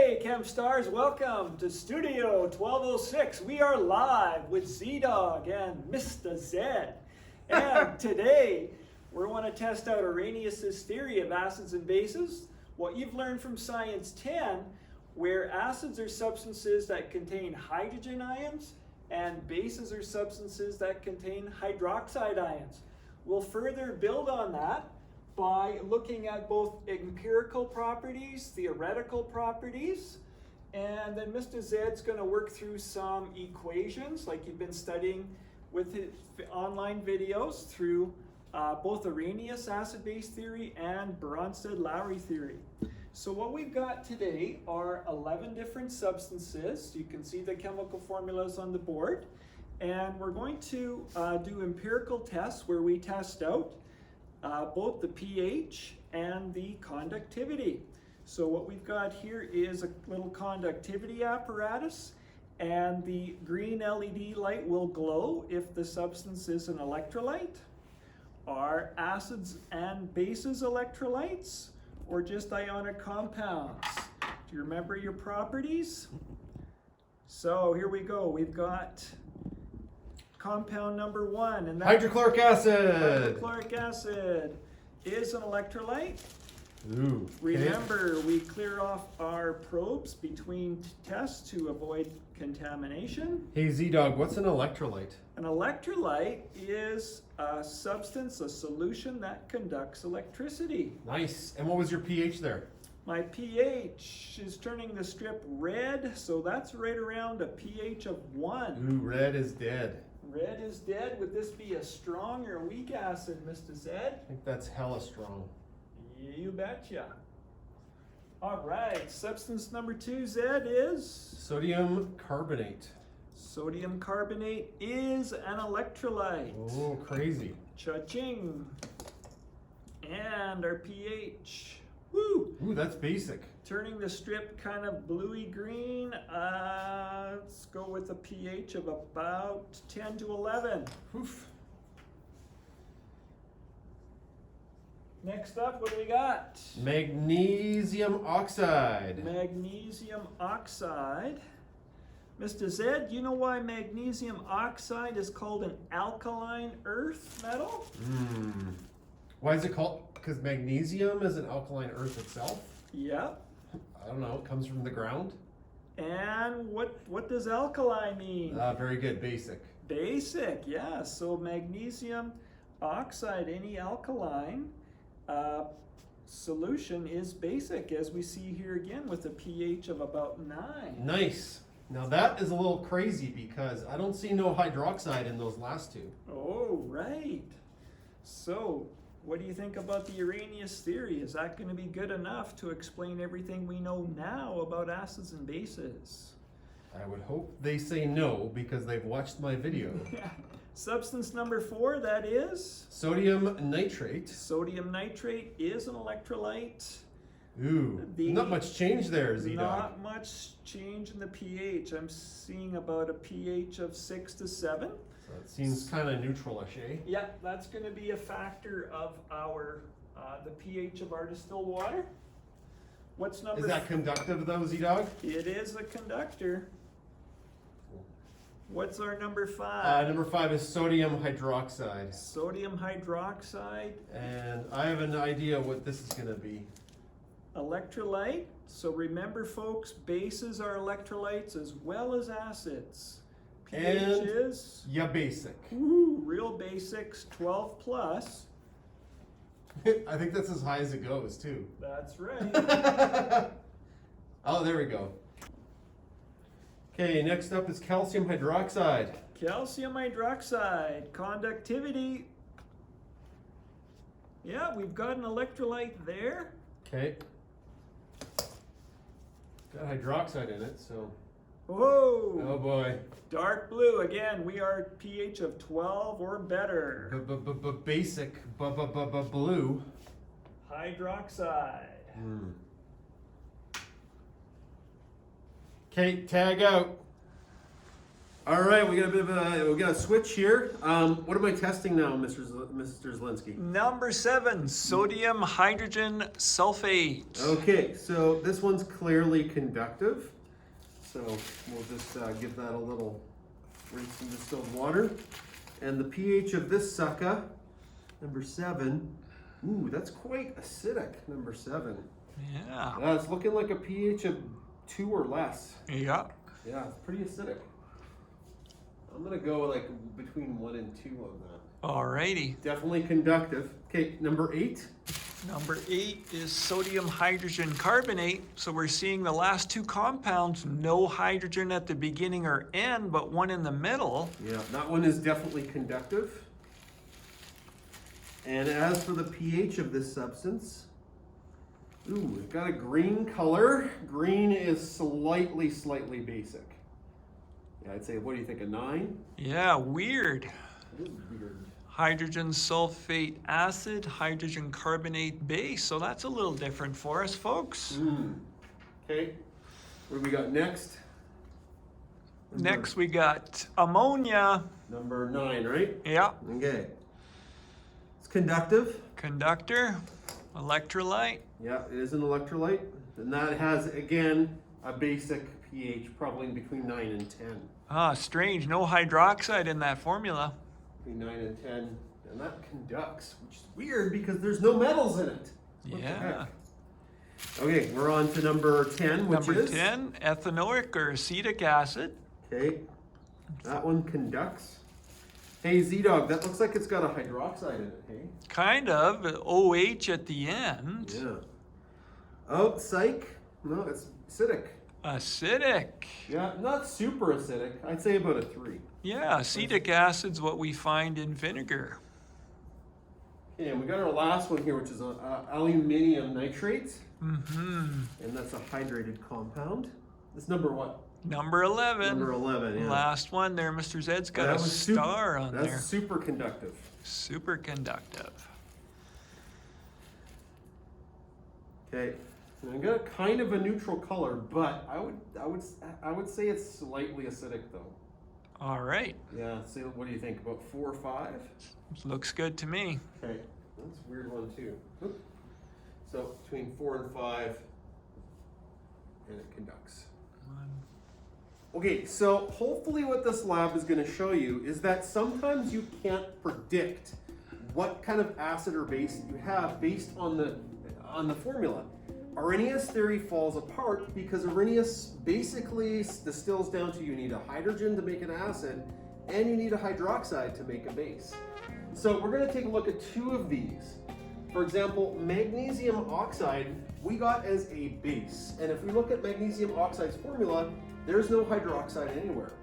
Hey, Chem Stars, welcome to Studio 1206. We are live with Z-dawg and Mista Z. And today, we want to test out Arrhenius' theory of acids and bases, what you've learned from Science 10, where acids are substances that contain hydrogen ions and bases are substances that contain hydroxide ions. We'll further build on that by looking at both empirical properties, theoretical properties, and then Mr. Zed's going to work through some equations like you've been studying with his online videos through both Arrhenius acid-base theory and Bronsted-Lowry theory. So what we've got today are 11 different substances. You can see the chemical formulas on the board. And we're going to do empirical tests where we test out both the pH and the conductivity. So what we've got here is a little conductivity apparatus, and the green LED light will glow if the substance is an electrolyte. Are acids and bases electrolytes or just ionic compounds? Do you remember your properties? So here we go. We've got compound number 1, and that's hydrochloric acid. Hydrochloric acid is an electrolyte. Ooh. Remember, we clear off our probes between tests to avoid contamination. Hey Z-dawg, what's an electrolyte? An electrolyte is a substance, a solution that conducts electricity. Nice. And what was your pH there? My pH is turning the strip red, so that's right around a pH of 1. Ooh, red is dead. Red is dead. Would this be a strong or weak acid, Mr. Zed? I think that's hella strong. You betcha. All right, substance number 2, Zed, is? Sodium carbonate. Sodium carbonate is an electrolyte. Oh, crazy. Cha-ching. And our pH. Woo! Ooh, that's basic. Turning the strip kind of bluey green. Let's go with a pH of about 10 to 11. Oof. Next up, what do we got? Magnesium oxide. Magnesium oxide. Mr. Zed, do you know why magnesium oxide is called an alkaline earth metal? Why is it called? Because magnesium is an alkaline earth itself? Yep. I don't know, it comes from the ground. And what does alkali mean? Very good, basic. Basic, yeah. So magnesium oxide, any alkaline solution is basic, as we see here again with a pH of about 9. Nice. Now that is a little crazy because I don't see no hydroxide in those last two. Oh, right. So what do you think about the Arrhenius theory? Is that going to be good enough to explain everything we know now about acids and bases? I would hope they say no because they've watched my video. Substance number 4, that is? Sodium nitrate. Sodium nitrate is an electrolyte. Ooh, not much change there, Z-dawg. Not much change in the pH. I'm seeing about a pH of 6 to 7. So it seems kind of neutral-ish, eh? Yeah, that's going to be a factor of our the pH of our distilled water. What's number? Is that conductive though, Z-dawg? It is a conductor. What's our number 5? Number 5 is sodium hydroxide. Sodium hydroxide. And I have an idea what this is going to be. Electrolyte. So remember, folks, bases are electrolytes as well as acids. pH And is? Yeah, basic. Woo, real basics, 12 plus. I think that's as high as it goes, too. That's right. Oh, there we go. Okay, next up is calcium hydroxide. Calcium hydroxide, conductivity. Yeah, we've got an electrolyte there. Okay. Got hydroxide in it, so. Whoa! Oh boy. Dark blue, again, we are pH of 12 or better. Basic blue. Hydroxide. Okay, tag out. All right, we got a bit of we got a switch here. What am I testing now, Mr. Zelinsky? Number 7, sodium hydrogen sulfate. Okay, so this one's clearly conductive. So we'll just give that a little rinse in distilled water. And the pH of this sucker, number 7. Ooh, that's quite acidic, number 7. Yeah. It's looking like a pH of 2 or less. Yeah. Yeah, it's pretty acidic. I'm gonna go like between 1 and 2 on that. Alrighty. Definitely conductive. Okay, number 8. Number 8 is sodium hydrogen carbonate. So we're seeing the last 2 compounds, no hydrogen at the beginning or end, but one in the middle. Yeah, that one is definitely conductive. And as for the pH of this substance, ooh, it's got a green color. Green is slightly basic. Yeah, I'd say, what do you think, a 9? Yeah, weird. It is weird. Hydrogen sulfate acid, hydrogen carbonate base. So that's a little different for us, folks. Okay, what do we got next? Next we got ammonia. Number 9, right? Yeah. Okay. It's conductive. Conductor, electrolyte. Yeah, it is an electrolyte. And that has, again, a basic pH, probably between 9 and 10. Ah, strange. No hydroxide in that formula. Between 9 and 10. And that conducts, which is weird because there's no metals in it. What the Yeah. heck? Okay, we're on to number 10, which Number is? 10, ethanoic or acetic acid. Okay, that one conducts. Hey, Z-dawg, that looks like it's got a hydroxide in it, hey? Kind of. OH at the end. Yeah. Oh, psych. No, it's acidic. Acidic. Yeah, not super acidic. I'd say about a 3. Yeah, acetic acid's what we find in vinegar. Okay, and we got our last one here, which is aluminium nitrate. Mm-hmm. And that's a hydrated compound. It's number what? Number 11. Number 11, yeah. Last one there, Mr. Zed's got That a was star on That's there. super conductive. Super conductive. Okay, and I got a kind of a neutral color, but I would say it's slightly acidic though. All right. Yeah. So what do you think? About 4 or 5? Looks good to me. Okay, that's a weird one too. Oop. So between 4 and 5, and it conducts. Okay, so hopefully what this lab is going to show you is that sometimes you can't predict what kind of acid or base you have based on the formula. Arrhenius theory falls apart because Arrhenius basically distills down to you need a hydrogen to make an acid and you need a hydroxide to make a base. So we're going to take a look at 2 of these. For example, magnesium oxide we got as a base, and if we look at magnesium oxide's formula, there's no hydroxide anywhere.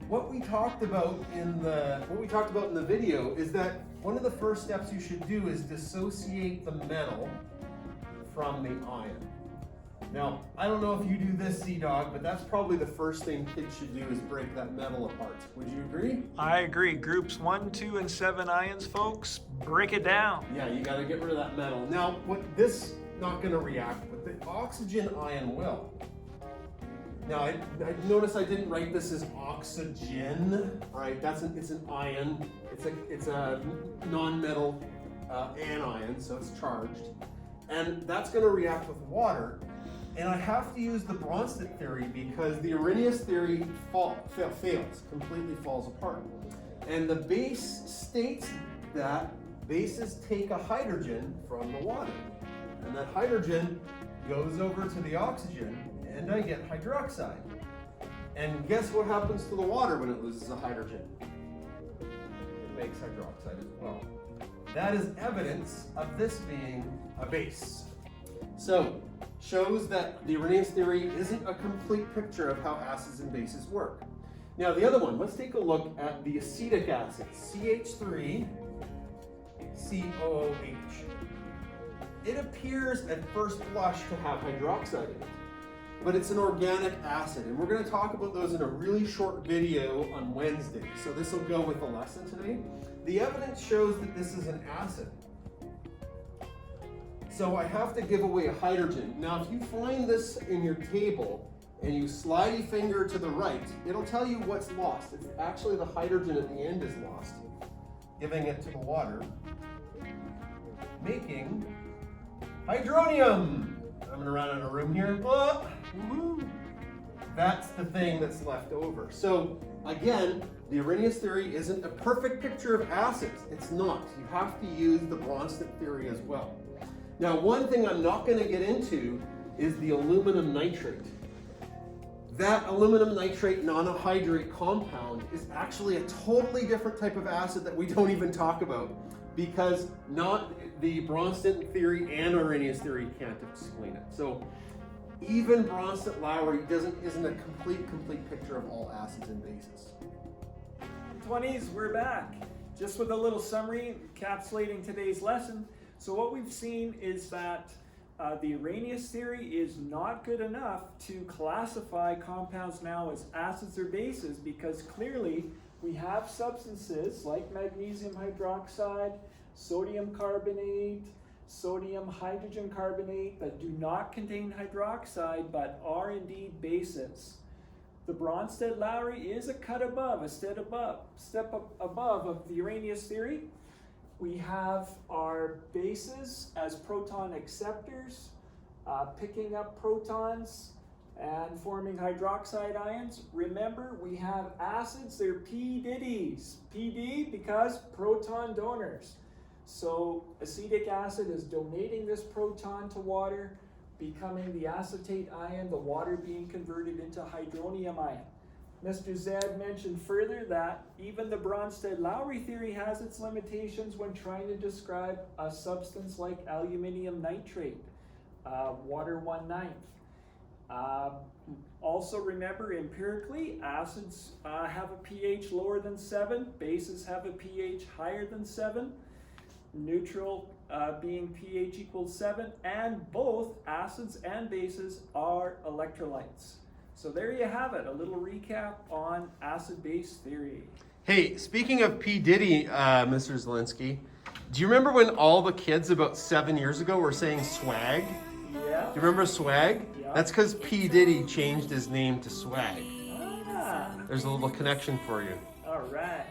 What we talked about in the video is that one of the first steps you should do is dissociate the metal from the ion. Now, I don't know if you do this, Z-dawg, but that's probably the first thing kids should do is break that metal apart. Would you agree? I agree. Groups 1, 2, and 7 ions, folks, break it down. Yeah, you gotta get rid of that metal. Now, what this not gonna react, but the oxygen ion will. Now, I notice I didn't write this as oxygen, right? It's an ion. It's a non-metal anion, so it's charged. And that's gonna react with water. And I have to use the Bronsted theory because the Arrhenius theory fails, completely falls apart. And the base states that bases take a hydrogen from the water. And that hydrogen goes over to the oxygen and I get hydroxide. And guess what happens to the water when it loses a hydrogen? It makes hydroxide as well. That is evidence of this being a base. So, shows that the Arrhenius theory isn't a complete picture of how acids and bases work. Now the other one, let's take a look at the acetic acid, CH3COOH. It appears at first blush to have hydroxide in it, but it's an organic acid, and we're going to talk about those in a really short video on Wednesday, so this will go with the lesson today. The evidence shows that this is an acid. So I have to give away a hydrogen. Now, if you find this in your table, and you slidey finger to the right, it'll tell you what's lost. It's actually the hydrogen at the end is lost, giving it to the water, making hydronium. I'm going to run out of room here. Oh, woohoo. That's the thing that's left over. So again, the Arrhenius theory isn't a perfect picture of acids. It's not. You have to use the Bronsted theory as well. Now, one thing I'm not going to get into is the aluminum nitrate. That aluminum nitrate monohydrate compound is actually a totally different type of acid that we don't even talk about, because not the Bronsted theory and Arrhenius theory can't explain it. So even Bronsted-Lowry isn't a complete picture of all acids and bases. 20s, we're back. Just with a little summary encapsulating today's lesson. So what we've seen is that the Arrhenius theory is not good enough to classify compounds now as acids or bases, because clearly we have substances like magnesium hydroxide, sodium carbonate, sodium hydrogen carbonate that do not contain hydroxide but are indeed bases. The Bronsted-Lowry is a cut above, a step above of the Arrhenius theory. We have our bases as proton acceptors, picking up protons and forming hydroxide ions. Remember, we have acids, they're P-diddies. PD because proton donors. So acetic acid is donating this proton to water, becoming the acetate ion, the water being converted into hydronium ion. Mr. Zed mentioned further that even the Bronsted-Lowry theory has its limitations when trying to describe a substance like aluminium nitrate, water 1/9. Also remember, empirically, acids have a pH lower than 7, bases have a pH higher than 7, neutral being pH equals 7, and both acids and bases are electrolytes. So there you have it, a little recap on acid-base theory. Hey, speaking of P. Diddy, Mr. Zelinsky, do you remember when all the kids about 7 years ago were saying swag? Yeah. Do you remember swag? Yeah. That's because P. Diddy changed his name to swag. Ah, There's a little connection for you. all right.